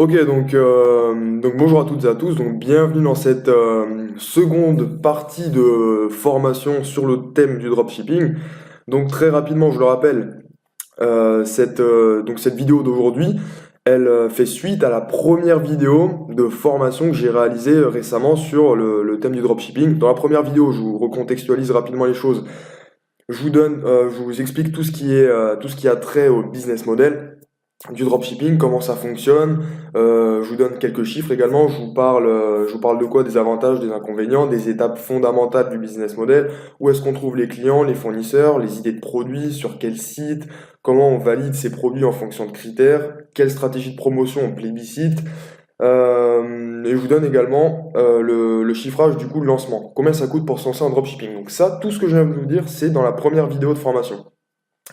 Ok, donc bonjour à toutes et à tous, donc bienvenue dans cette seconde partie de formation sur le thème du dropshipping. Donc très rapidement, je le rappelle, cette vidéo d'aujourd'hui, elle fait suite à la première vidéo de formation que j'ai réalisée récemment sur le thème du dropshipping. Dans la première vidéo, je vous recontextualise rapidement les choses. Je vous explique tout ce qui a trait au business model du dropshipping, comment ça fonctionne. Je vous donne quelques chiffres également. Je vous parle de quoi? Des avantages, des inconvénients, des étapes fondamentales du business model. Où est-ce qu'on trouve les clients, les fournisseurs, les idées de produits, sur quel site, comment on valide ces produits en fonction de critères, quelle stratégie de promotion on plébiscite. Et je vous donne également le chiffrage du coût de lancement. Combien ça coûte pour se lancer en dropshipping. Donc ça, tout ce que je viens de vous dire, c'est dans la première vidéo de formation.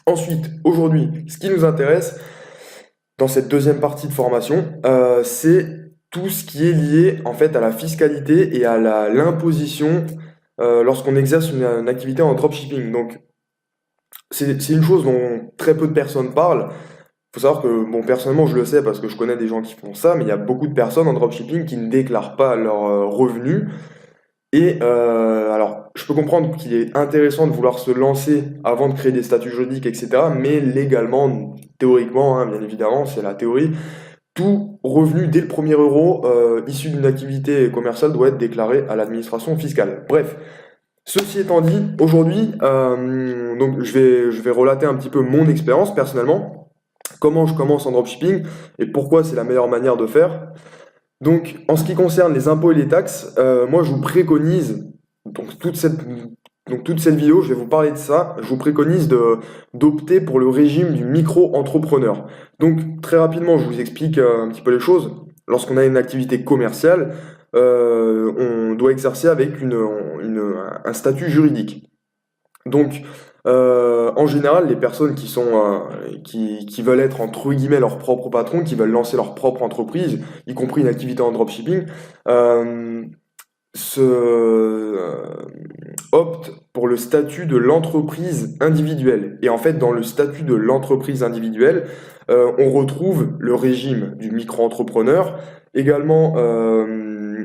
Ensuite, aujourd'hui, ce qui nous intéresse, dans cette deuxième partie de formation, c'est tout ce qui est lié en fait à la fiscalité et à l'imposition lorsqu'on exerce une activité en dropshipping. Donc c'est une chose dont très peu de personnes parlent. Il faut savoir que, bon, personnellement, je le sais parce que je connais des gens qui font ça, mais il y a beaucoup de personnes en dropshipping qui ne déclarent pas leurs revenus. Et alors, je peux comprendre qu'il est intéressant de vouloir se lancer avant de créer des statuts juridiques, etc. Mais légalement, théoriquement, hein, bien évidemment, c'est la théorie, tout revenu dès le premier euro issu d'une activité commerciale doit être déclaré à l'administration fiscale. Bref, ceci étant dit, aujourd'hui, donc je vais relater un petit peu mon expérience personnellement, comment je commence en dropshipping et pourquoi c'est la meilleure manière de faire. Donc, en ce qui concerne les impôts et les taxes, moi je vous préconise, donc toute cette vidéo, je vais vous parler de ça, je vous préconise d'opter pour le régime du micro-entrepreneur. Donc, très rapidement, je vous explique un petit peu les choses. Lorsqu'on a une activité commerciale, on doit exercer avec un statut juridique. Donc, en général, les personnes qui veulent être entre guillemets leurs propres patrons, qui veulent lancer leur propre entreprise, y compris une activité en dropshipping, euh, optent pour le statut de l'entreprise individuelle. Et en fait, dans le statut de l'entreprise individuelle, on retrouve le régime du micro-entrepreneur, également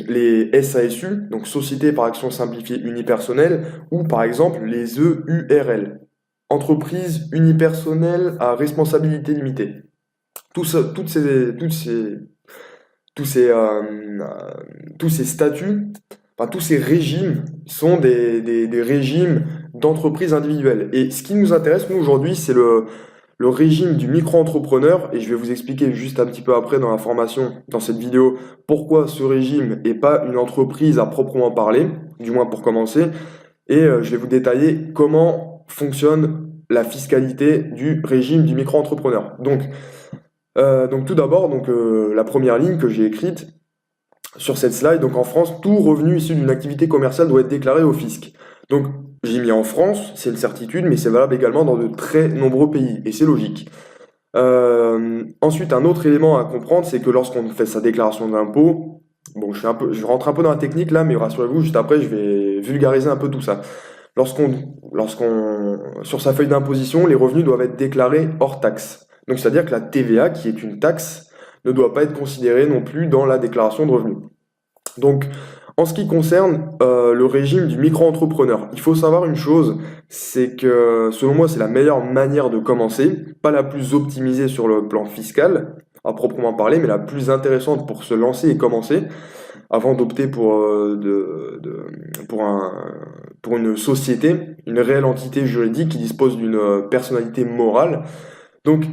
les SASU, donc Société par action simplifiée unipersonnelle, ou par exemple les EURL, Entreprise unipersonnelle à responsabilité limitée. Tout ça, tous ces, tous ces statuts, enfin, tous ces régimes sont des régimes d'entreprise individuelle. Et ce qui nous intéresse, nous, aujourd'hui, c'est le régime du micro-entrepreneur, et je vais vous expliquer juste un petit peu après dans la formation, dans cette vidéo, pourquoi ce régime n'est pas une entreprise à proprement parler, du moins pour commencer, et je vais vous détailler comment fonctionne la fiscalité du régime du micro-entrepreneur. Donc tout d'abord, la première ligne que j'ai écrite sur cette slide, donc en France, tout revenu issu d'une activité commerciale doit être déclaré au fisc. Donc j'ai mis en France, c'est une certitude, mais c'est valable également dans de très nombreux pays, et c'est logique. Ensuite, un autre élément à comprendre, c'est que lorsqu'on fait sa déclaration d'impôt, bon, je rentre un peu dans la technique là, mais rassurez-vous, juste après, je vais vulgariser un peu tout ça. Sur sa feuille d'imposition, les revenus doivent être déclarés hors taxe. Donc, c'est-à-dire que la TVA, qui est une taxe, ne doit pas être considérée non plus dans la déclaration de revenus. Donc, en ce qui concerne le régime du micro-entrepreneur, il faut savoir une chose, c'est que selon moi, c'est la meilleure manière de commencer, pas la plus optimisée sur le plan fiscal, à proprement parler, mais la plus intéressante pour se lancer et commencer, avant d'opter pour une société, une réelle entité juridique qui dispose d'une personnalité morale. Donc,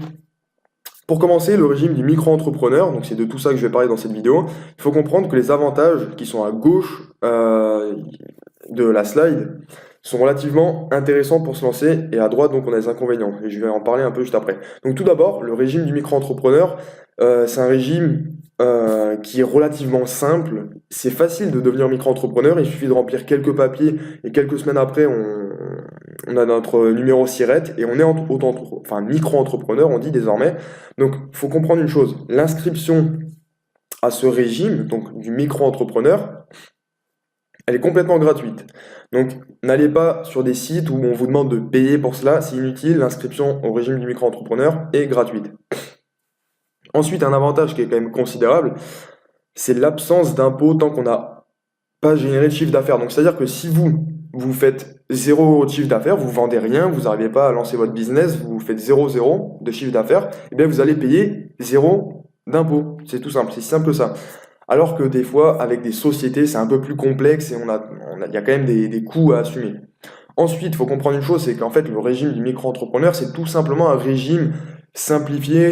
pour commencer, le régime du micro-entrepreneur, donc c'est de tout ça que je vais parler dans cette vidéo, il faut comprendre que les avantages qui sont à gauche de la slide sont relativement intéressants pour se lancer et à droite, donc on a les inconvénients. Et je vais en parler un peu juste après. Donc tout d'abord, le régime du micro-entrepreneur, c'est un régime qui est relativement simple. C'est facile de devenir micro-entrepreneur, il suffit de remplir quelques papiers et quelques semaines après, on a notre numéro SIRET et on est enfin, micro-entrepreneur, on dit désormais. Donc, il faut comprendre une chose, l'inscription à ce régime, donc du micro-entrepreneur, elle est complètement gratuite. Donc, n'allez pas sur des sites où on vous demande de payer pour cela, c'est inutile, l'inscription au régime du micro-entrepreneur est gratuite. Ensuite, un avantage qui est quand même considérable, c'est l'absence d'impôt tant qu'on n'a pas généré de chiffre d'affaires. Donc, c'est-à-dire que si vous faites zéro de chiffre d'affaires, vous vendez rien, vous n'arrivez pas à lancer votre business, vous faites zéro de chiffre d'affaires, eh bien, vous allez payer zéro d'impôt. C'est tout simple, c'est si simple que ça. Alors que des fois, avec des sociétés, c'est un peu plus complexe et il y a quand même des coûts à assumer. Ensuite, il faut comprendre une chose, c'est qu'en fait, le régime du micro-entrepreneur, c'est tout simplement un régime simplifié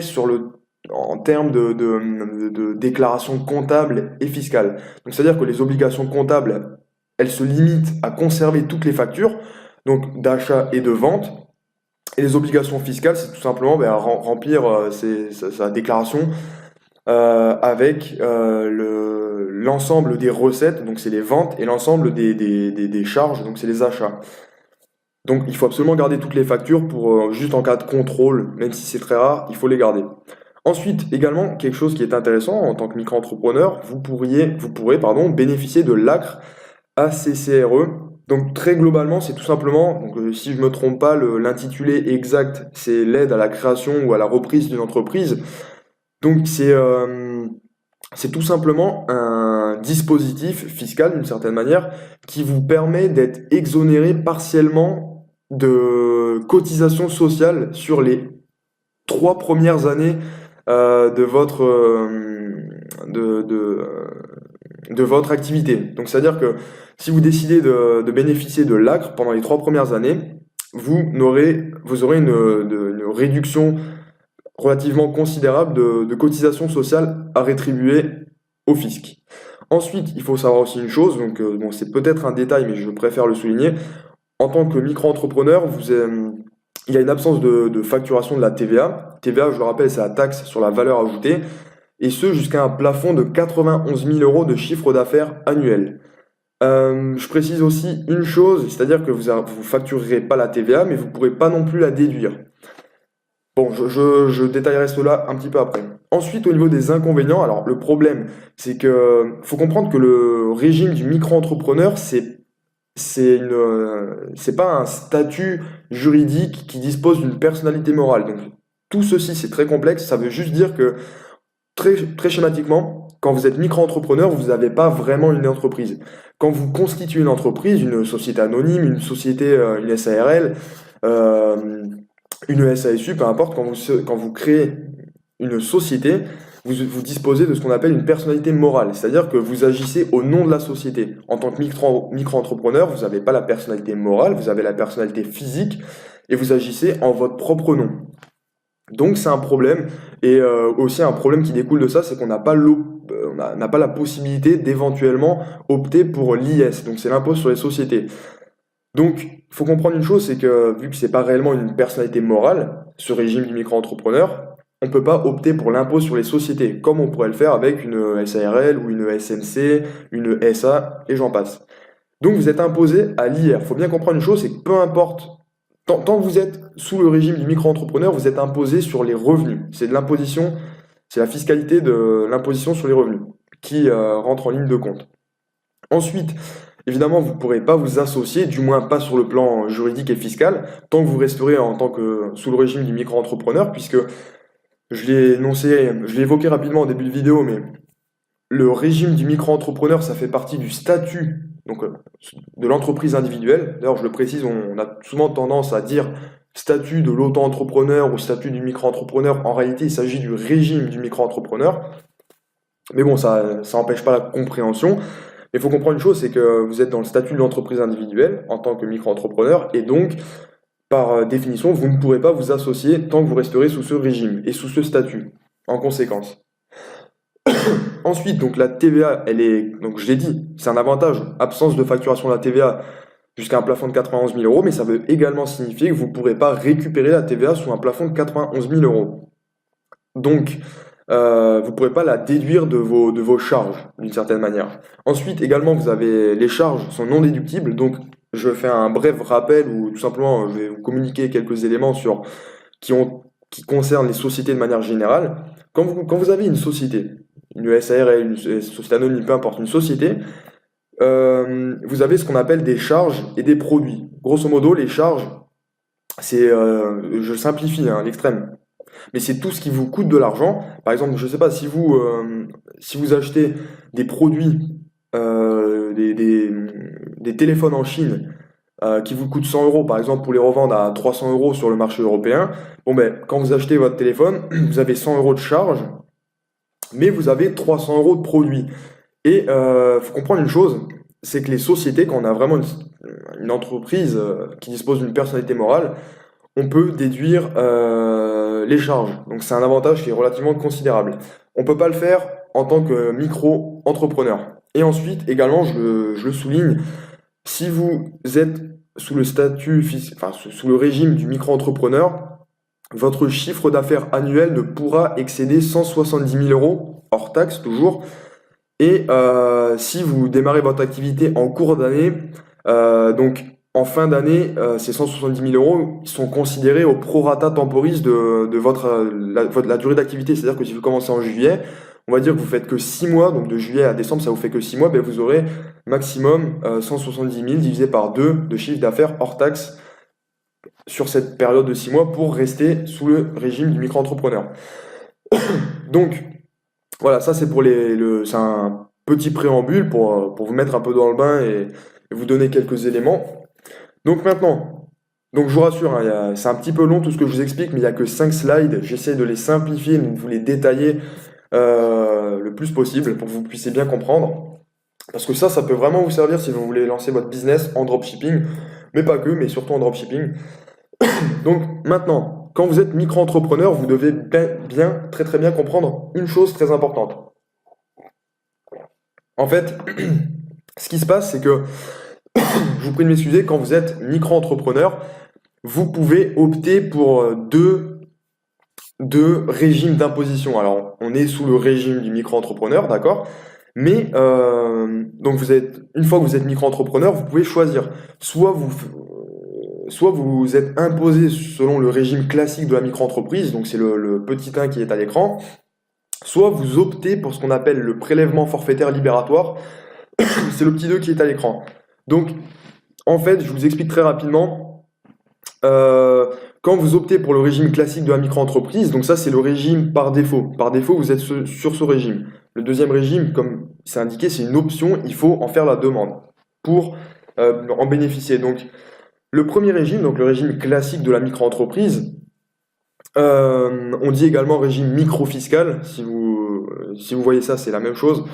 en termes de déclaration comptable et fiscale. Donc, c'est-à-dire que les obligations comptables, elles se limitent à conserver toutes les factures, donc d'achat et de vente. Et les obligations fiscales, c'est tout simplement ben, remplir sa déclaration avec l'ensemble des recettes, donc c'est les ventes, et l'ensemble des charges, donc c'est les achats. Donc il faut absolument garder toutes les factures pour juste en cas de contrôle, même si c'est très rare, il faut les garder. Ensuite, également, quelque chose qui est intéressant en tant que micro-entrepreneur, vous pourrez bénéficier de l'ACRE ACCRE. Donc très globalement, c'est tout simplement, donc, si je ne me trompe pas, l'intitulé exact, c'est l'aide à la création ou à la reprise d'une entreprise. Donc c'est tout simplement un dispositif fiscal d'une certaine manière qui vous permet d'être exonéré partiellement de cotisations sociales sur les 3 premières années de de votre activité. Donc c'est-à-dire que si vous décidez de bénéficier de l'ACRE pendant les 3 premières années, vous aurez une réduction relativement considérable de cotisations sociales à rétribuer au fisc. Ensuite, il faut savoir aussi une chose, donc bon, c'est peut-être un détail, mais je préfère le souligner. En tant que micro-entrepreneur, il y a une absence de facturation de la TVA. TVA, je le rappelle, c'est la taxe sur la valeur ajoutée, et ce jusqu'à un plafond de 91 000 euros de chiffre d'affaires annuel. Je précise aussi une chose, c'est-à-dire que vous ne facturerez pas la TVA, mais vous ne pourrez pas non plus la déduire. Bon, je détaillerai cela un petit peu après. Ensuite, au niveau des inconvénients, alors le problème, c'est que faut comprendre que le régime du micro-entrepreneur, c'est pas un statut juridique qui dispose d'une personnalité morale. Donc, tout ceci, c'est très complexe. Ça veut juste dire que, très schématiquement, quand vous êtes micro-entrepreneur, vous n'avez pas vraiment une entreprise. Quand vous constituez une entreprise, une société anonyme, une société, une SARL, euh, une SASU, peu importe, quand vous créez une société, vous disposez de ce qu'on appelle une personnalité morale, c'est-à-dire que vous agissez au nom de la société. En tant que micro-entrepreneur, vous n'avez pas la personnalité morale, vous avez la personnalité physique et vous agissez en votre propre nom. Donc c'est un problème et aussi un problème qui découle de ça, c'est qu'on n'a pas la possibilité d'éventuellement opter pour l'IS, donc c'est l'impôt sur les sociétés. Donc, il faut comprendre une chose, c'est que vu que c'est pas réellement une personnalité morale, ce régime du micro-entrepreneur, on ne peut pas opter pour l'impôt sur les sociétés, comme on pourrait le faire avec une SARL ou une SNC, une SA, et j'en passe. Donc vous êtes imposé à l'IR. Il faut bien comprendre une chose, c'est que peu importe, tant que vous êtes sous le régime du micro-entrepreneur, vous êtes imposé sur les revenus. C'est de l'imposition, c'est la fiscalité de l'imposition sur les revenus qui rentre en ligne de compte. Ensuite, évidemment, vous ne pourrez pas vous associer, du moins pas sur le plan juridique et fiscal, tant que vous resterez en tant que sous le régime du micro-entrepreneur, puisque je l'ai évoqué rapidement au début de vidéo, mais le régime du micro-entrepreneur, ça fait partie du statut donc, de l'entreprise individuelle. D'ailleurs, je le précise, on a souvent tendance à dire statut de l'auto-entrepreneur ou statut du micro-entrepreneur. En réalité, il s'agit du régime du micro-entrepreneur. Mais bon, ça n'empêche pas la compréhension. Mais il faut comprendre une chose, c'est que vous êtes dans le statut de l'entreprise individuelle en tant que micro-entrepreneur, et donc, par définition, vous ne pourrez pas vous associer tant que vous resterez sous ce régime et sous ce statut, en conséquence. Ensuite, donc la TVA, donc je l'ai dit, c'est un avantage, absence de facturation de la TVA jusqu'à un plafond de 91 000 euros, mais ça veut également signifier que vous ne pourrez pas récupérer la TVA sous un plafond de 91 000 euros. Donc, vous ne pourrez pas la déduire de vos charges, d'une certaine manière. Ensuite, également, les charges sont non déductibles, donc je fais un bref rappel ou tout simplement je vais vous communiquer quelques éléments qui concernent les sociétés de manière générale. Quand vous avez une société, une SARL, une société anonyme, peu importe, une société, vous avez ce qu'on appelle des charges et des produits. Grosso modo, les charges, je simplifie à l'extrême. Mais c'est tout ce qui vous coûte de l'argent. Par exemple, je sais pas, si vous achetez des produits, euh, des, des, des téléphones en Chine qui vous coûtent 100 euros, par exemple, pour les revendre à 300 euros sur le marché européen, bon ben, quand vous achetez votre téléphone, vous avez 100 euros de charge, mais vous avez 300 euros de produits. Et faut comprendre une chose, c'est que les sociétés, quand on a vraiment une entreprise qui dispose d'une personnalité morale, on peut déduire les charges. Donc c'est un avantage qui est relativement considérable. On ne peut pas le faire en tant que micro-entrepreneur. Et ensuite, également, je le souligne, si vous êtes sous le enfin, sous le régime du micro-entrepreneur, votre chiffre d'affaires annuel ne pourra excéder 170 000 euros, hors taxe toujours. Et si vous démarrez votre activité en cours d'année, donc en fin d'année, ces 170 000 euros ils sont considérés au prorata temporis de la durée d'activité. C'est-à-dire que si vous commencez en juillet, on va dire que vous faites que 6 mois, donc de juillet à décembre, ça vous fait que 6 mois, ben vous aurez maximum 170 000 divisé par 2 de chiffre d'affaires hors taxe sur cette période de 6 mois pour rester sous le régime du micro-entrepreneur. Donc, voilà, ça c'est c'est un petit préambule pour vous mettre un peu dans le bain et vous donner quelques éléments. Donc maintenant, donc je vous rassure, hein, c'est un petit peu long tout ce que je vous explique, mais il n'y a que 5 slides. J'essaie de les simplifier, de vous les détailler le plus possible pour que vous puissiez bien comprendre. Parce que ça peut vraiment vous servir si vous voulez lancer votre business en dropshipping, mais pas que, mais surtout en dropshipping. Donc maintenant, quand vous êtes micro-entrepreneur, vous devez bien, très très bien comprendre une chose très importante. En fait, ce qui se passe, c'est que, je vous prie de m'excuser, quand vous êtes micro-entrepreneur, vous pouvez opter pour deux régimes d'imposition. Alors, on est sous le régime du micro-entrepreneur, d'accord? Mais donc une fois que vous êtes micro-entrepreneur, vous pouvez choisir. Soit vous êtes imposé selon le régime classique de la micro-entreprise, donc c'est le petit 1 qui est à l'écran, soit vous optez pour ce qu'on appelle le prélèvement forfaitaire libératoire, c'est le petit 2 qui est à l'écran. Donc, en fait, je vous explique très rapidement. Quand vous optez pour le régime classique de la micro-entreprise, donc ça c'est le régime par défaut. Par défaut, vous êtes sur ce régime. Le deuxième régime, comme c'est indiqué, c'est une option, il faut en faire la demande pour en bénéficier. Donc, le premier régime, donc le régime classique de la micro-entreprise, on dit également régime micro-fiscal. Si vous voyez ça, c'est la même chose.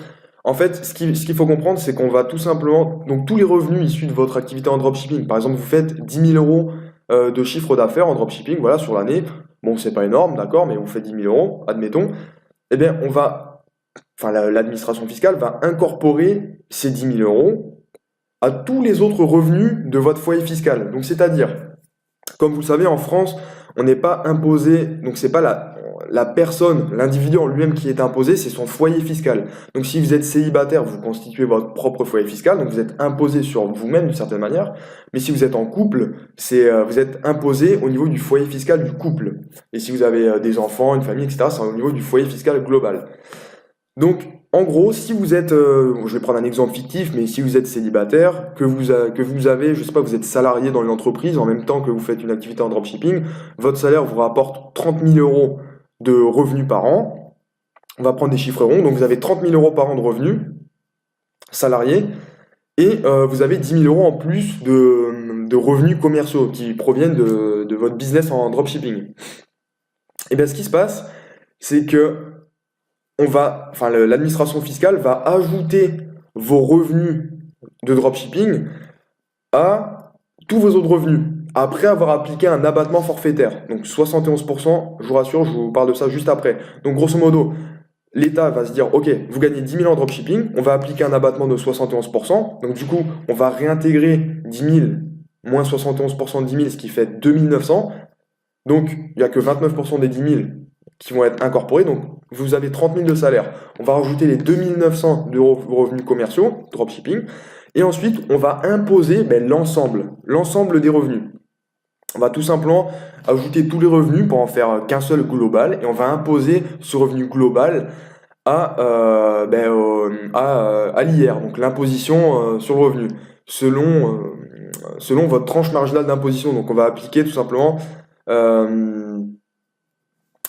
En fait, ce qu'il faut comprendre, c'est qu'on va tout simplement, donc tous les revenus issus de votre activité en dropshipping, par exemple, vous faites 10 000 euros de chiffre d'affaires en dropshipping, voilà, sur l'année. Bon, c'est pas énorme, d'accord, mais vous faites 10 000 euros, admettons. Eh bien, l'administration fiscale va incorporer ces 10 000 euros à tous les autres revenus de votre foyer fiscal. Donc, c'est-à-dire, comme vous le savez, en France, on n'est pas imposé, donc c'est pas la personne, l'individu en lui-même qui est imposé, c'est son foyer fiscal. Donc si vous êtes célibataire, vous constituez votre propre foyer fiscal, donc vous êtes imposé sur vous-même d'une certaine manière. Mais si vous êtes en couple, vous êtes imposé au niveau du foyer fiscal du couple. Et si vous avez des enfants, une famille, etc., c'est au niveau du foyer fiscal global. Donc, en gros, si vous êtes, je vais prendre un exemple fictif, mais si vous êtes célibataire, que vous avez, je sais pas, vous êtes salarié dans une entreprise en même temps que vous faites une activité en dropshipping, votre salaire vous rapporte 30 000 euros de revenus par an. On va prendre des chiffres ronds. Donc, vous avez 30 000 euros par an de revenus salariés et vous avez 10 000 euros en plus de revenus commerciaux qui proviennent de votre business en dropshipping. Et bien, ce qui se passe, c'est que l'administration fiscale va ajouter vos revenus de dropshipping à tous vos autres revenus, après avoir appliqué un abattement forfaitaire. Donc 71%, je vous rassure, je vous parle de ça juste après. Donc grosso modo, l'État va se dire, ok, vous gagnez 10 000 en dropshipping, on va appliquer un abattement de 71%, donc du coup, on va réintégrer 10 000 moins 71% de 10 000, ce qui fait 2 900. Donc, il n'y a que 29% des 10 000 qui vont être incorporés, donc vous avez 30 000 de salaire. On va rajouter les 2 900 de revenus commerciaux, dropshipping, et ensuite on va imposer l'ensemble des revenus. On va tout simplement ajouter tous les revenus pour en faire qu'un seul global, et on va imposer ce revenu global à l'IR, donc l'imposition sur le revenu, selon votre tranche marginale d'imposition. Donc on va appliquer tout simplement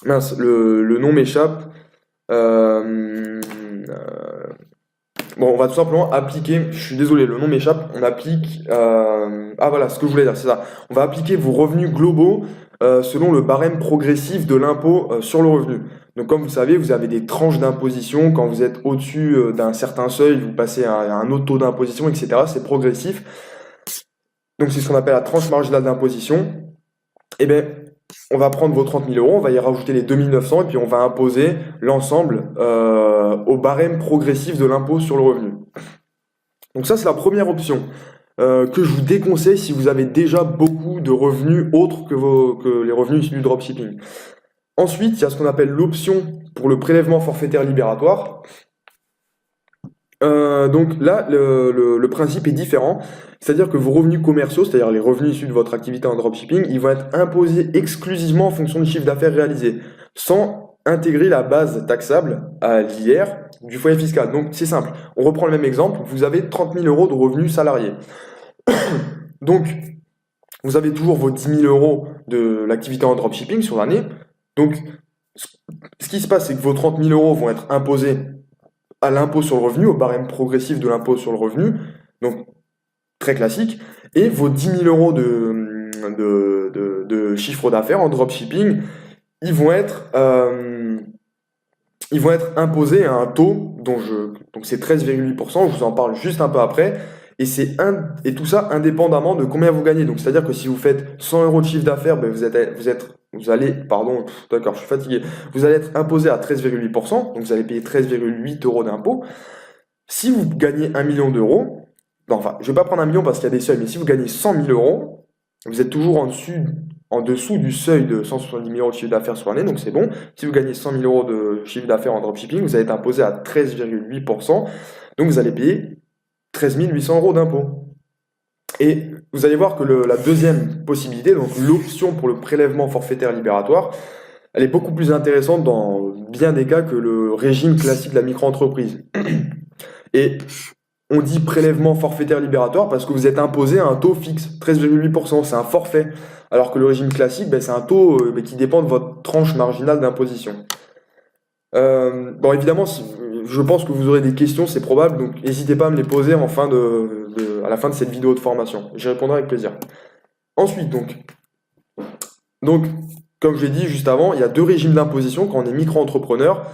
Mince, le nom m'échappe. Euh, Bon, on va tout simplement appliquer, je suis désolé, le nom m'échappe, on applique, ah voilà, ce que je voulais dire, c'est ça. On va appliquer vos revenus globaux selon le barème progressif de l'impôt sur le revenu. Donc comme vous savez, vous avez des tranches d'imposition, quand vous êtes au-dessus d'un certain seuil, vous passez à un autre taux d'imposition, etc. C'est progressif. Donc c'est ce qu'on appelle la tranche marginale d'imposition. Eh bien, on va prendre vos 30 000 euros, on va y rajouter les 2 900 et puis on va imposer l'ensemble au barème progressif de l'impôt sur le revenu. Donc ça, c'est la première option que je vous déconseille si vous avez déjà beaucoup de revenus autres que les revenus issus du dropshipping. Ensuite, il y a ce qu'on appelle l'option pour le prélèvement forfaitaire libératoire. Donc là, le principe est différent. C'est-à-dire que vos revenus commerciaux, c'est-à-dire les revenus issus de votre activité en dropshipping, ils vont être imposés exclusivement en fonction du chiffre d'affaires réalisé, sans intégrer la base taxable à l'IR du foyer fiscal. Donc c'est simple. On reprend le même exemple. Vous avez 30 000 euros de revenus salariés. Donc, vous avez toujours vos 10 000 euros de l'activité en dropshipping sur l'année. Donc, ce qui se passe, c'est que vos 30 000 euros vont être imposés à l'impôt sur le revenu, au barème progressif de l'impôt sur le revenu, donc très classique, et vos 10 000 euros de chiffre d'affaires en dropshipping, ils vont être imposés à un taux donc c'est 13,8%, je vous en parle juste un peu après, et tout ça indépendamment de combien vous gagnez. Donc c'est-à-dire que si vous faites 100 euros de chiffre d'affaires, ben d'accord, je suis fatigué, vous allez être imposé à 13,8%, donc vous allez payer 13,8 euros d'impôt. Si vous gagnez 1 million d'euros, non, enfin, je ne vais pas prendre 1 million parce qu'il y a des seuils, mais si vous gagnez 100 000 euros, vous êtes toujours en dessous du seuil de 170 000 euros de chiffre d'affaires sur l'année, donc c'est bon. Si vous gagnez 100 000 euros de chiffre d'affaires en dropshipping, vous allez être imposé à 13,8%, donc vous allez payer 13 800 euros d'impôt. Et vous allez voir que la deuxième possibilité, donc l'option pour le prélèvement forfaitaire libératoire, elle est beaucoup plus intéressante dans bien des cas que le régime classique de la micro-entreprise. Et on dit prélèvement forfaitaire libératoire parce que vous êtes imposé à un taux fixe, 13,8%, c'est un forfait. Alors que le régime classique, ben, c'est un taux qui dépend de votre tranche marginale d'imposition. Bon, évidemment, je pense que vous aurez des questions, c'est probable, donc n'hésitez pas à me les poser à la fin de cette vidéo de formation. J'y répondrai avec plaisir. Ensuite, donc, comme je l'ai dit juste avant, il y a deux régimes d'imposition quand on est micro-entrepreneur.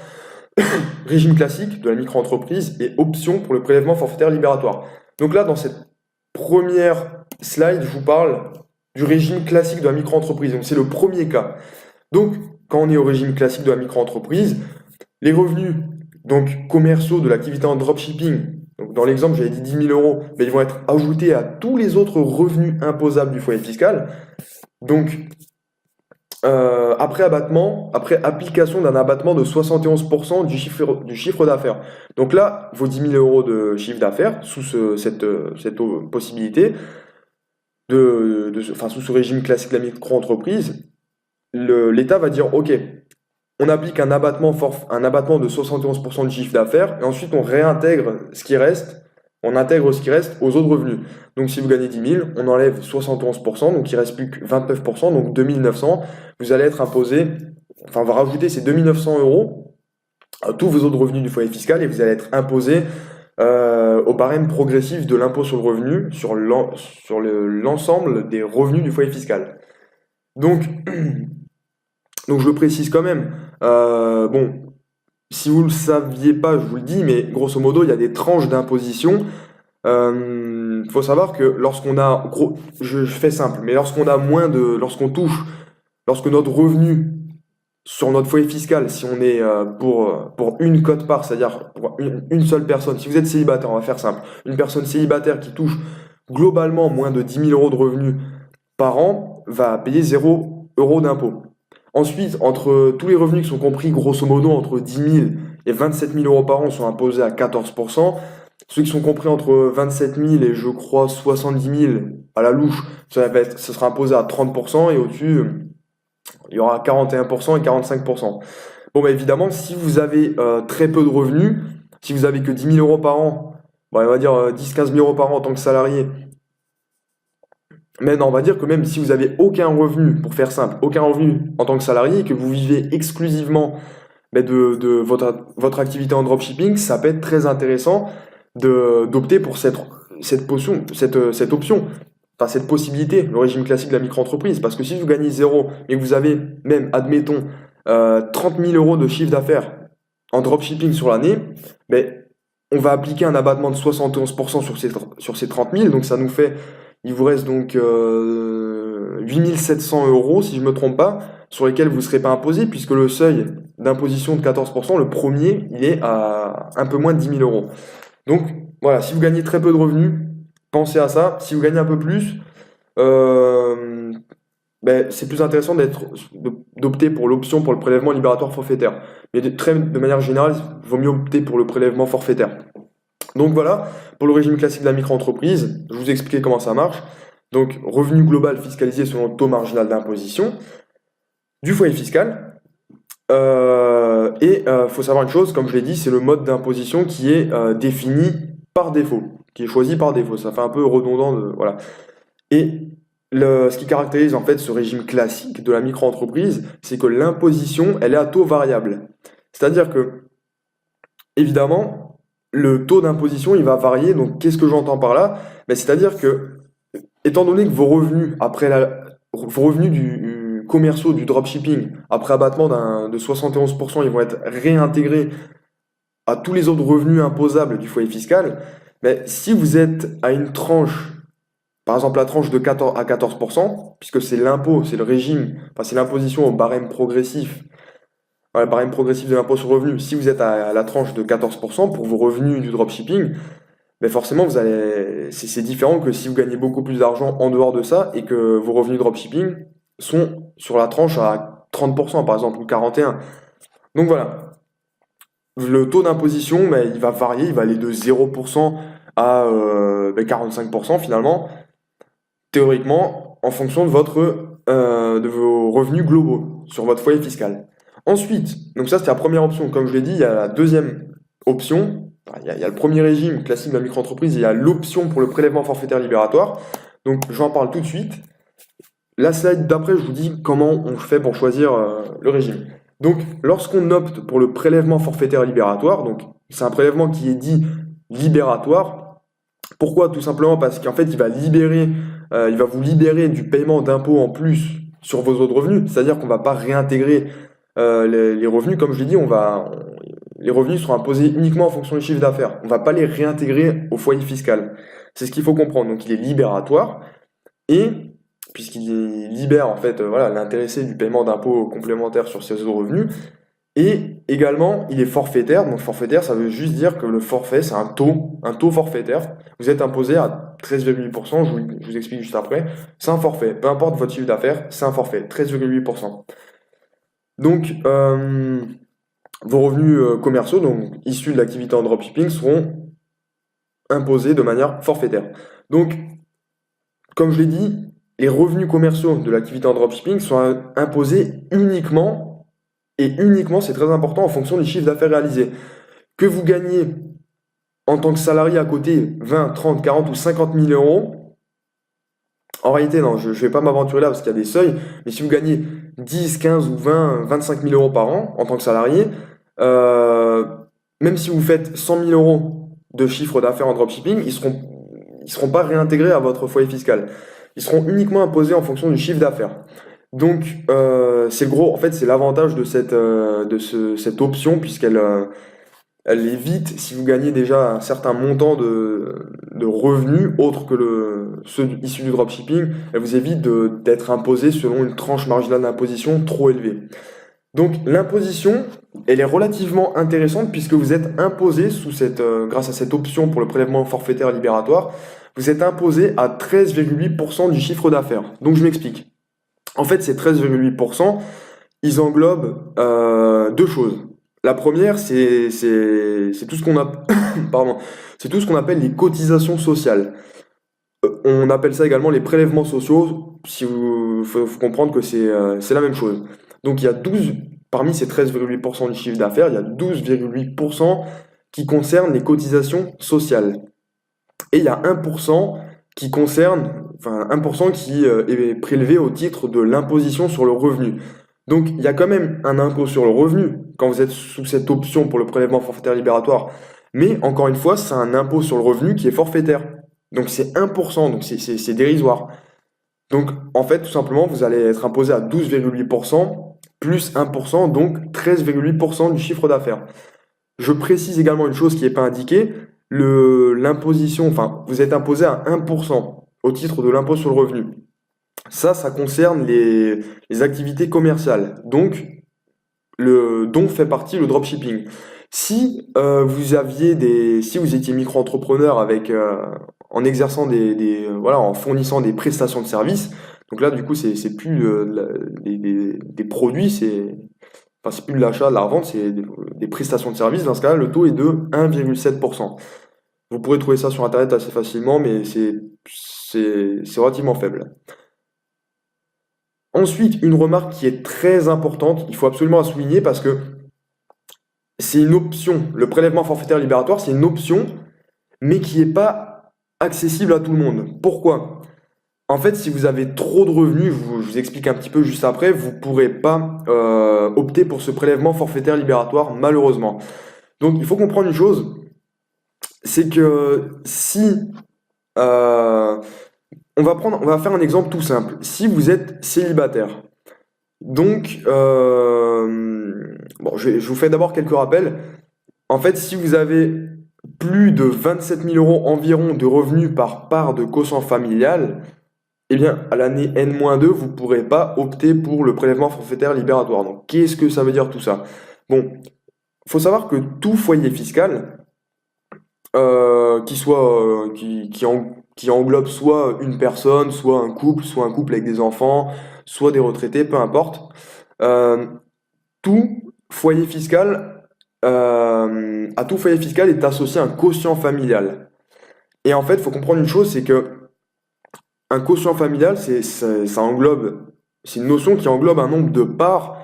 Régime classique de la micro-entreprise et option pour le prélèvement forfaitaire libératoire. Donc là, dans cette première slide, je vous parle du régime classique de la micro-entreprise. Donc c'est le premier cas. Donc, quand on est au régime classique de la micro-entreprise, les revenus donc commerciaux de l'activité en dropshipping, donc dans l'exemple, j'avais dit 10 000 euros, mais ils vont être ajoutés à tous les autres revenus imposables du foyer fiscal. Donc, après application d'un abattement de 71% du chiffre d'affaires. Donc là, vos 10 000 euros de chiffre d'affaires, sous cette possibilité, sous ce régime classique de la micro-entreprise, l'État va dire, OK, on applique un abattement de 71% du chiffre d'affaires, et ensuite on réintègre ce qui reste, on intègre ce qui reste aux autres revenus. Donc si vous gagnez 10 000, on enlève 71%, donc il ne reste plus que 29%, donc 2 900. Vous allez être imposé, on va rajouter ces 2 900 euros à tous vos autres revenus du foyer fiscal et vous allez être imposé au barème progressif de l'impôt sur le revenu sur l'ensemble des revenus du foyer fiscal. Donc je le précise quand même. Bon, si vous ne le saviez pas, je vous le dis, mais grosso modo, il y a des tranches d'imposition. Faut savoir que je fais simple, mais lorsque notre revenu sur notre foyer fiscal, si on est pour une quote-part, c'est-à-dire pour une seule personne, si vous êtes célibataire, on va faire simple, une personne célibataire qui touche globalement moins de 10 000 euros de revenus par an va payer 0 euros d'impôt. Ensuite, entre tous les revenus qui sont compris grosso modo entre 10 000 et 27 000 euros par an sont imposés à 14%. Ceux qui sont compris entre 27 000 et je crois 70 000 à la louche, ça sera imposé à 30% et au-dessus, il y aura 41% et 45%. Bon, bah évidemment, si vous avez très peu de revenus, si vous avez que 10 000 euros par an, bon, on va dire 10-15 000 euros par an en tant que salarié, Mais non, on va dire que même si vous avez aucun revenu, pour faire simple, aucun revenu en tant que salarié et que vous vivez exclusivement de votre activité en dropshipping, ça peut être très intéressant d'opter pour cette option, enfin cette possibilité, le régime classique de la micro-entreprise. Parce que si vous gagnez zéro et que vous avez même, admettons, 30 000 euros de chiffre d'affaires en dropshipping sur l'année, ben, on va appliquer un abattement de 71% sur ces 30 000, donc ça nous fait, il vous reste donc 8 700 euros, si je ne me trompe pas, sur lesquels vous ne serez pas imposé, puisque le seuil d'imposition de 14%, le premier, il est à un peu moins de 10 000 euros. Donc voilà, si vous gagnez très peu de revenus, pensez à ça. Si vous gagnez un peu plus, euh, c'est plus intéressant d'opter pour l'option pour le prélèvement libératoire forfaitaire. Mais de manière générale, il vaut mieux opter pour le prélèvement forfaitaire. Donc voilà, pour le régime classique de la micro-entreprise, je vous ai expliqué comment ça marche. Donc revenu global fiscalisé selon le taux marginal d'imposition du foyer fiscal. Faut savoir une chose, comme je l'ai dit, c'est le mode d'imposition qui est défini par défaut, qui est choisi par défaut. Ça fait un peu redondant voilà. Et ce qui caractérise en fait ce régime classique de la micro-entreprise, c'est que l'imposition, elle est à taux variable. C'est-à-dire que, évidemment, le taux d'imposition, il va varier. Donc, qu'est-ce que j'entends par là? C'est-à-dire que, étant donné que vos revenus commerciaux du dropshipping, après abattement de 71%, ils vont être réintégrés à tous les autres revenus imposables du foyer fiscal, si vous êtes à une tranche, par exemple la tranche de 14 à 14%, puisque c'est l'impôt, c'est le régime, enfin c'est l'imposition au barème progressif, voilà, le barème progressif de l'impôt sur le revenu, si vous êtes à la tranche de 14% pour vos revenus du dropshipping, forcément c'est différent que si vous gagnez beaucoup plus d'argent en dehors de ça et que vos revenus dropshipping sont sur la tranche à 30% par exemple ou 41%. Donc voilà, le taux d'imposition, il va varier, il va aller de 0% à 45% finalement, théoriquement, en fonction de vos revenus globaux sur votre foyer fiscal. Ensuite, donc ça c'est la première option. Comme je l'ai dit, il y a la deuxième option. Il y a le premier régime classique de la micro-entreprise et il y a l'option pour le prélèvement forfaitaire libératoire. Donc j'en parle tout de suite. La slide d'après, je vous dis comment on fait pour choisir le régime. Donc lorsqu'on opte pour le prélèvement forfaitaire libératoire, donc c'est un prélèvement qui est dit libératoire. Pourquoi? Tout simplement parce qu'en fait il va vous libérer du paiement d'impôts en plus sur vos autres revenus. C'est-à-dire qu'on ne va pas réintégrer les revenus. Comme je l'ai dit, les revenus seront imposés uniquement en fonction du chiffre d'affaires. On ne va pas les réintégrer au foyer fiscal. C'est ce qu'il faut comprendre. Donc il est libératoire et puisqu'il libère en fait l'intéressé du paiement d'impôts complémentaires sur ses autres revenus. Et également, il est forfaitaire. Donc forfaitaire, ça veut juste dire que le forfait, c'est un taux forfaitaire. Vous êtes imposé à 13,8%, je vous explique juste après. C'est un forfait. Peu importe votre chiffre d'affaires, c'est un forfait, 13,8%. Donc, vos revenus commerciaux, donc issus de l'activité en dropshipping, seront imposés de manière forfaitaire. Donc, comme je l'ai dit, les revenus commerciaux de l'activité en dropshipping sont imposés uniquement, c'est très important, en fonction du chiffre d'affaires réalisé. Que vous gagnez en tant que salarié à côté 20, 30, 40 ou 50 000 euros, en réalité, non, je ne vais pas m'aventurer là parce qu'il y a des seuils, mais si vous gagnez 10, 15 ou 20, 25 000 euros par an en tant que salarié, même si vous faites 100 000 euros de chiffre d'affaires en dropshipping, ils seront pas réintégrés à votre foyer fiscal. Ils seront uniquement imposés en fonction du chiffre d'affaires. Donc, c'est l'avantage de cette option, puisqu'elle elle évite, si vous gagnez déjà un certain montant de revenus, autres que ceux issus du dropshipping, elle vous évite d'être imposé selon une tranche marginale d'imposition trop élevée. Donc, l'imposition, elle est relativement intéressante puisque vous êtes imposé grâce à cette option pour le prélèvement forfaitaire libératoire, vous êtes imposé à 13,8% du chiffre d'affaires. Donc, je m'explique. En fait, ces 13,8%, ils englobent deux choses. La première, c'est tout ce qu'on c'est tout ce qu'on appelle les cotisations sociales. On appelle ça également les prélèvements sociaux. Faut comprendre que c'est la même chose. Donc il y a parmi ces 13,8% du chiffre d'affaires, il y a 12,8% qui concernent les cotisations sociales. Et il y a 1% qui concerne, enfin 1% qui est prélevé au titre de l'imposition sur le revenu. Donc il y a quand même un impôt sur le revenu quand vous êtes sous cette option pour le prélèvement forfaitaire libératoire. Mais encore une fois, c'est un impôt sur le revenu qui est forfaitaire. Donc c'est 1%, donc c'est dérisoire. Donc en fait, tout simplement, vous allez être imposé à 12,8% plus 1%, donc 13,8% du chiffre d'affaires. Je précise également une chose qui n'est pas indiquée, l'imposition, enfin, vous êtes imposé à 1% au titre de l'impôt sur le revenu. Ça concerne les activités commerciales. Donc, dont fait partie le dropshipping. Si si vous étiez micro-entrepreneur en exerçant voilà, en fournissant des prestations de services, donc là, du coup, c'est plus des produits, enfin, c'est plus de l'achat, de la revente, c'est des prestations de services. Dans ce cas-là, le taux est de 1,7%. Vous pourrez trouver ça sur Internet assez facilement, mais c'est relativement faible. Ensuite, une remarque qui est très importante, il faut absolument la souligner parce que c'est une option. Le prélèvement forfaitaire libératoire, c'est une option, mais qui n'est pas accessible à tout le monde. Pourquoi? En fait, si vous avez trop de revenus, je vous explique un petit peu juste après, vous ne pourrez pas opter pour ce prélèvement forfaitaire libératoire, malheureusement. Donc, il faut comprendre une chose, c'est que si on va faire un exemple tout simple. Si vous êtes célibataire, donc bon, je vous fais d'abord quelques rappels. En fait, si vous avez plus de 27 000 euros environ de revenus par part de quotient familial, eh bien, à l'année N-2, vous ne pourrez pas opter pour le prélèvement forfaitaire libératoire. Donc, qu'est-ce que ça veut dire tout ça? Bon, il faut savoir que tout foyer fiscal, qui englobe soit une personne, soit un couple avec des enfants, soit des retraités, peu importe, tout foyer fiscal, à tout foyer fiscal est associé un quotient familial. Et en fait, il faut comprendre une chose, c'est que un quotient familial, c'est une notion qui englobe un nombre de parts.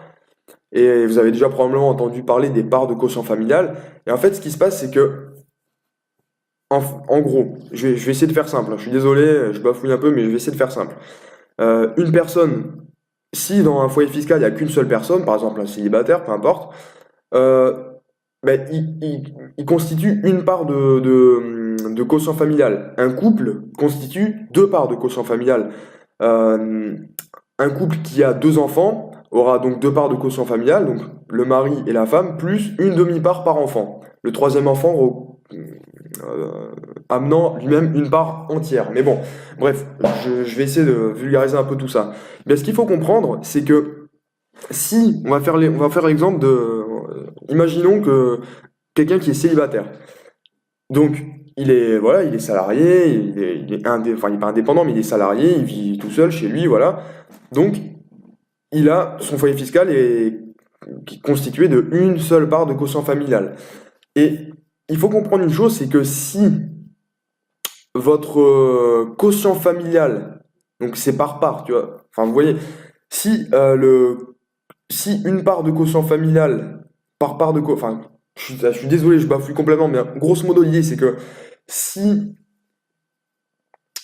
Et vous avez déjà probablement entendu parler des parts de quotient familial. Et en fait, ce qui se passe, c'est que, en gros, je vais essayer de faire simple, hein. Je suis désolé, je bafouille un peu, mais je vais essayer de faire simple. Une personne, si dans un foyer fiscal, il n'y a qu'une seule personne, par exemple un célibataire, peu importe, euh, ben, il constitue une part de quotient familial. Un couple constitue deux parts de quotient familial. Euh, un couple qui a deux enfants aura donc deux parts de quotient familial, donc le mari et la femme, plus une demi-part par enfant. Le troisième enfant amenant lui-même une part entière. Mais bon, bref, je vais essayer de vulgariser un peu tout ça. Mais ce qu'il faut comprendre, c'est que si on va faire l'exemple imaginons que quelqu'un qui est célibataire. Donc voilà, il est salarié, enfin il est pas indépendant, mais il est salarié, il vit tout seul chez lui, voilà. Donc il a son foyer fiscal qui est constitué de une seule part de quotient familial. Et il faut comprendre une chose, c'est que si votre quotient familial, donc c'est par part, tu vois, enfin vous voyez, si si une part de quotient familial par part de enfin je suis désolé, je bafouille complètement, mais grosso modo l'idée c'est que si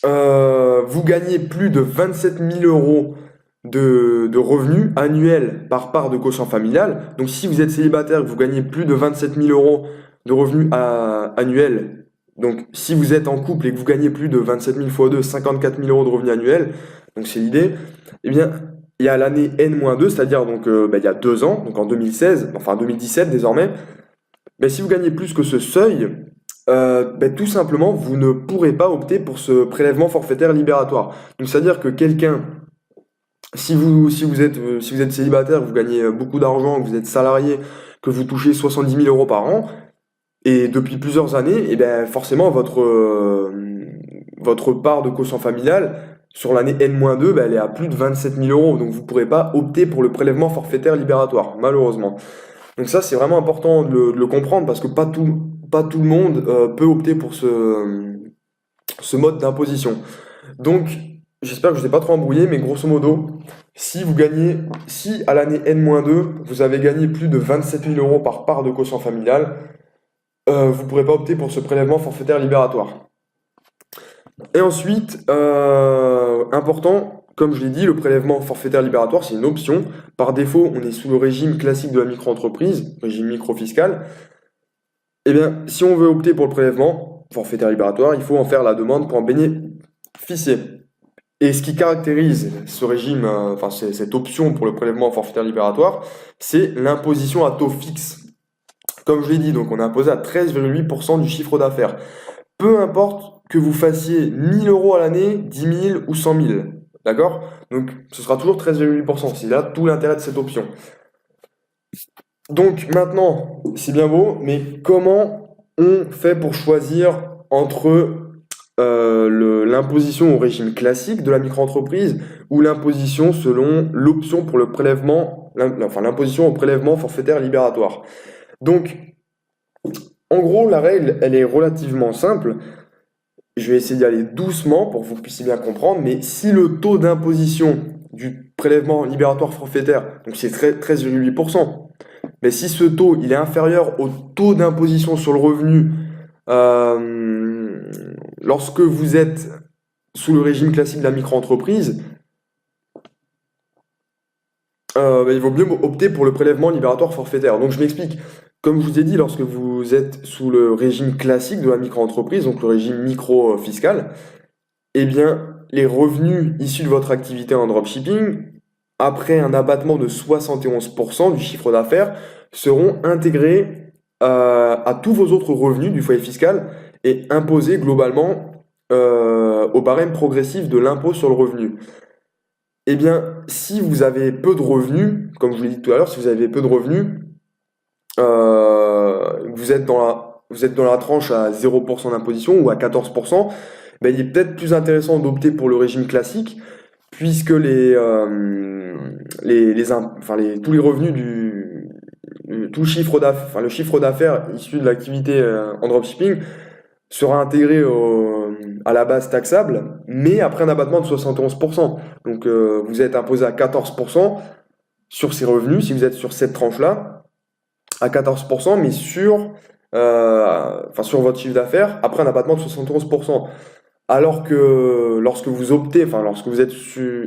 vous gagnez plus de 27 000 euros de revenus annuels par part de quotient familial, donc si vous êtes célibataire et que vous gagnez plus de 27 000 euros de revenus annuels, donc si vous êtes en couple et que vous gagnez plus de 27 000 fois 2, 54 000 euros de revenus annuels, donc c'est l'idée, eh bien il y a l'année N-2, c'est-à-dire donc il y a 2 ans, donc en 2016, enfin 2017 désormais, si vous gagnez plus que ce seuil, tout simplement, vous ne pourrez pas opter pour ce prélèvement forfaitaire libératoire. Donc, c'est-à-dire que quelqu'un, si vous êtes célibataire, vous gagnez beaucoup d'argent, que vous êtes salarié, que vous touchez 70 000 euros par an, et depuis plusieurs années, et ben forcément, votre part de quotient familial, sur l'année N-2, elle est à plus de 27 000 euros. Donc, vous ne pourrez pas opter pour le prélèvement forfaitaire libératoire, malheureusement. Donc ça, c'est vraiment important de le comprendre parce que pas tout le monde peut opter pour ce mode d'imposition. Donc, j'espère que je ne vous ai pas trop embrouillé, mais grosso modo, si à l'année N-2, vous avez gagné plus de 27 000 euros par part de quotient familial, vous ne pourrez pas opter pour ce prélèvement forfaitaire libératoire. Et ensuite, important, comme je l'ai dit, le prélèvement forfaitaire libératoire, c'est une option. Par défaut, on est sous le régime classique de la micro-entreprise, régime micro-fiscal. Eh bien, si on veut opter pour le prélèvement forfaitaire libératoire, il faut en faire la demande pour en bénéficier. Et ce qui caractérise ce régime, cette option pour le prélèvement forfaitaire libératoire, c'est l'imposition à taux fixe. Comme je l'ai dit, donc on est imposé à 13,8% du chiffre d'affaires. Peu importe que vous fassiez 1000 euros à l'année, 10 000 ou 100 000. D'accord? Donc ce sera toujours 13,8%. C'est là tout l'intérêt de cette option. Donc maintenant, c'est bien beau, mais comment on fait pour choisir entre l'imposition au régime classique de la micro-entreprise ou l'imposition selon l'option pour le prélèvement, l'imposition au prélèvement forfaitaire libératoire? Donc, en gros, la règle, elle est relativement simple. Je vais essayer d'y aller doucement pour que vous puissiez bien comprendre, mais si le taux d'imposition du prélèvement libératoire forfaitaire, donc c'est 13,8%, mais si ce taux il est inférieur au taux d'imposition sur le revenu lorsque vous êtes sous le régime classique de la micro-entreprise, il vaut mieux opter pour le prélèvement libératoire forfaitaire. Donc je m'explique. Comme je vous ai dit, lorsque vous êtes sous le régime classique de la micro-entreprise, donc le régime micro-fiscal, eh bien, les revenus issus de votre activité en dropshipping, après un abattement de 71% du chiffre d'affaires, seront intégrés à tous vos autres revenus du foyer fiscal et imposés globalement au barème progressif de l'impôt sur le revenu. Eh bien, si vous avez peu de revenus, comme je vous l'ai dit tout à l'heure, si vous avez peu de revenus, vous êtes dans la tranche à 0% d'imposition ou à 14%, ben, il est peut-être plus intéressant d'opter pour le régime classique, puisque tous les revenus tout le chiffre d'affaires, le chiffre d'affaires issu de l'activité en dropshipping sera intégré à la base taxable, mais après un abattement de 71%. Donc vous êtes imposé à 14% sur ces revenus, si vous êtes sur cette tranche-là, à 14%, mais sur votre chiffre d'affaires, après un abattement de 71%. Alors que lorsque vous optez, lorsque vous êtes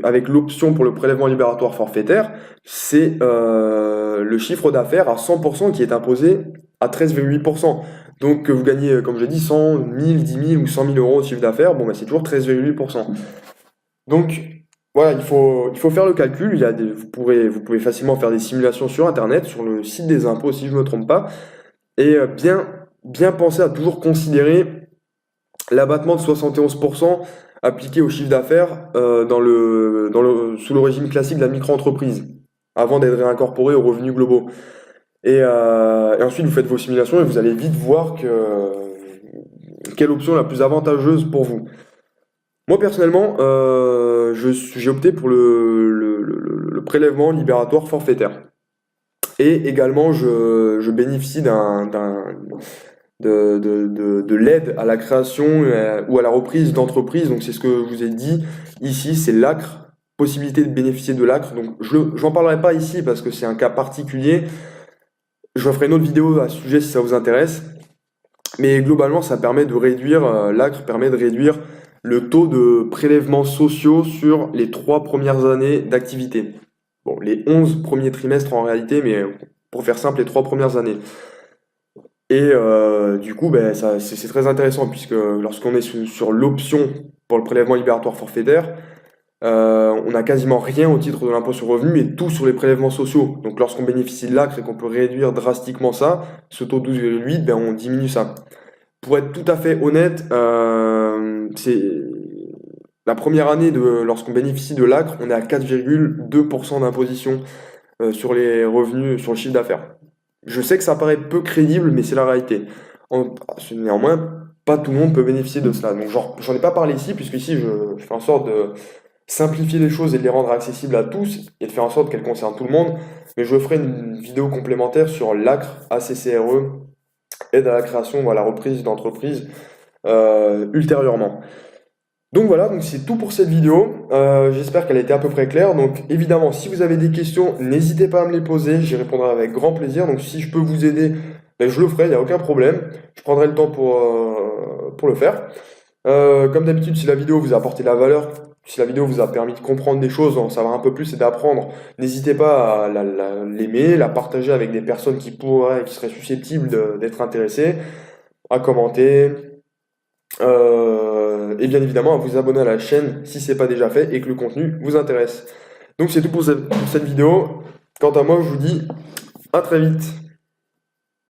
avec l'option pour le prélèvement libératoire forfaitaire, c'est le chiffre d'affaires à 100% qui est imposé à 13,8%. Donc que vous gagnez, comme je l'ai dit, 100, 1000, 10 000 ou 100 000 euros de chiffre d'affaires, bon, c'est toujours 13,8%. Donc voilà, il faut faire le calcul. Vous pouvez facilement faire des simulations sur Internet, sur le site des impôts si je ne me trompe pas, et bien penser à toujours considérer l'abattement de 71% appliqué au chiffre d'affaires sous le régime classique de la micro-entreprise, avant d'être réincorporé aux revenus globaux. Et ensuite, vous faites vos simulations et vous allez vite voir quelle option est la plus avantageuse pour vous. Moi, personnellement, j'ai opté pour le prélèvement libératoire forfaitaire. Et également, je bénéficie de l'aide à la création ou à la reprise d'entreprise. Donc, c'est ce que je vous ai dit ici, c'est l'ACRE, possibilité de bénéficier de l'ACRE. Donc, j'en parlerai pas ici parce que c'est un cas particulier. Je ferai une autre vidéo à ce sujet si ça vous intéresse. Mais globalement, ça permet de réduire, l'ACRE permet de réduire le taux de prélèvements sociaux sur les 3 premières années d'activité. Bon, les 11 premiers trimestres en réalité, mais pour faire simple, les 3 premières années. Et du coup, ben, c'est très intéressant puisque lorsqu'on est sur l'option pour le prélèvement libératoire forfaitaire, on n'a quasiment rien au titre de l'impôt sur le revenu, mais tout sur les prélèvements sociaux. Donc lorsqu'on bénéficie de l'ACRE et qu'on peut réduire drastiquement ça, ce taux 12,8, ben, on diminue ça. Pour être tout à fait honnête, c'est la première année lorsqu'on bénéficie de l'ACRE, on est à 4,2% d'imposition sur les revenus, sur le chiffre d'affaires. Je sais que ça paraît peu crédible, mais c'est la réalité. Néanmoins, pas tout le monde peut bénéficier de cela. Donc j'en ai pas parlé ici, puisque ici je fais en sorte de simplifier les choses et de les rendre accessibles à tous, et de faire en sorte qu'elles concernent tout le monde. Mais je ferai une vidéo complémentaire sur l'ACRE, ACCRE, aide à la création ou à la reprise d'entreprise, ultérieurement. Donc voilà, donc c'est tout pour cette vidéo. J'espère qu'elle a été à peu près claire. Donc évidemment, si vous avez des questions, n'hésitez pas à me les poser, j'y répondrai avec grand plaisir. Donc si je peux vous aider, ben, je le ferai, il n'y a aucun problème. Je prendrai le temps pour le faire. Comme d'habitude, si la vidéo vous a apporté de la valeur, si la vidéo vous a permis de comprendre des choses, d'en savoir un peu plus et d'apprendre, n'hésitez pas à l'aimer, la partager avec des personnes qui seraient susceptibles d'être intéressées, à commenter, et bien évidemment à vous abonner à la chaîne si ce n'est pas déjà fait et que le contenu vous intéresse. Donc c'est tout pour cette vidéo. Quant à moi, je vous dis à très vite.